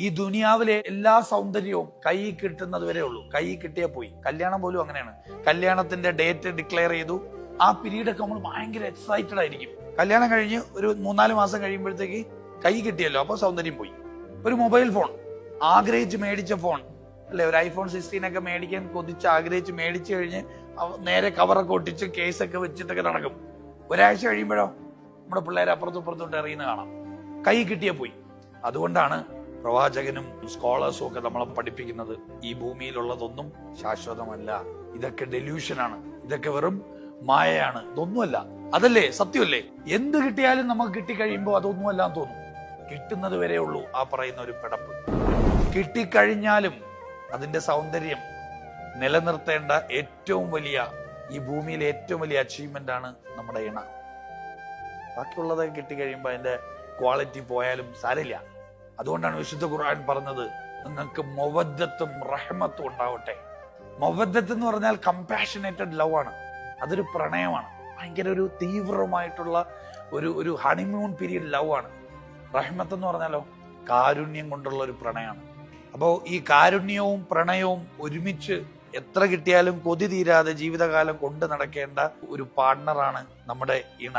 ഈ ദുനിയാവിലെ എല്ലാ സൗന്ദര്യവും കൈ കിട്ടുന്നത് വരെ ഉള്ളൂ. കൈ കിട്ടിയാൽ പോയി. കല്യാണം പോലും അങ്ങനെയാണ്. കല്യാണത്തിന്റെ ഡേറ്റ് ഡിക്ലെയർ ചെയ്തു, ആ പീരീഡൊക്കെ നമ്മൾ ഭയങ്കര എക്സൈറ്റഡ് ആയിരിക്കും. കല്യാണം കഴിഞ്ഞ് ഒരു 3-4 മാസം കഴിയുമ്പോഴത്തേക്ക് കൈ കിട്ടിയല്ലോ, അപ്പൊ സൗന്ദര്യം പോയി. ഒരു മൊബൈൽ ഫോൺ, ആഗ്രഹിച്ച് മേടിച്ച ഫോൺ അല്ലെ, ഒരു iPhone 16 ഒക്കെ മേടിക്കാൻ കൊതിച്ച് ആഗ്രഹിച്ച് മേടിച്ചു കഴിഞ്ഞ് നേരെ കവറൊക്കെ ഒട്ടിച്ച് കേസൊക്കെ വെച്ചിട്ടൊക്കെ നടക്കും. ഒരാഴ്ച കഴിയുമ്പോഴോ നമ്മുടെ പിള്ളേരെ അപ്പുറത്തും ഇപ്പുറത്തോട്ട് എറിയുന്ന കാണാം. കൈ കിട്ടിയ പോയി. അതുകൊണ്ടാണ് പ്രവാചകനും സ്കോളേഴ്സും ഒക്കെ നമ്മളെ പഠിപ്പിക്കുന്നത്, ഈ ഭൂമിയിലുള്ളതൊന്നും ശാശ്വതമല്ല, ഇതൊക്കെ ഡെല്യൂഷനാണ്, ഇതൊക്കെ വെറും മായയാണ്, ഇതൊന്നുമല്ല. അതല്ലേ സത്യമല്ലേ? എന്ത് കിട്ടിയാലും നമുക്ക് കിട്ടിക്കഴിയുമ്പോൾ അതൊന്നുമല്ലാന്ന് തോന്നും. കിട്ടുന്നത് വരെ ഉള്ളൂ ആ പറയുന്ന ഒരു പിടപ്പ്. കിട്ടിക്കഴിഞ്ഞാലും അതിന്റെ സൗന്ദര്യം നിലനിർത്തേണ്ട ഏറ്റവും വലിയ, ഈ ഭൂമിയിലെ ഏറ്റവും വലിയ അച്ചീവ്മെന്റ് ആണ് നമ്മുടെ ഇണ. ബാക്കിയുള്ളതൊക്കെ കിട്ടിക്കഴിയുമ്പോൾ അതിന്റെ ക്വാളിറ്റി പോയാലും സാരമില്ല. അതുകൊണ്ടാണ് വിശുദ്ധ ഖുർആൻ പറഞ്ഞത്, നിങ്ങൾക്ക് മവദ്ദത്തും റഹ്മത്തും ഉണ്ടാവട്ടെ. മവദ്ദത്ത് എന്ന് പറഞ്ഞാൽ കമ്പാഷനേറ്റഡ് ലവ് ആണ്. അതൊരു പ്രണയമാണ്, ഭയങ്കര ഒരു തീവ്രമായിട്ടുള്ള ഒരു ഹണിമൂൺ പീരീഡ് ലവ് ആണ്. റഹ്മത്ത് എന്ന് പറഞ്ഞാലോ കാരുണ്യം കൊണ്ടുള്ള ഒരു പ്രണയമാണ്. അപ്പോൾ ഈ കാരുണ്യവും പ്രണയവും ഒരുമിച്ച് എത്ര കിട്ടിയാലും കൊതി തീരാതെ ജീവിതകാലം കൊണ്ട് നടക്കേണ്ട ഒരു പാർട്ണറാണ് നമ്മുടെ ഇണ.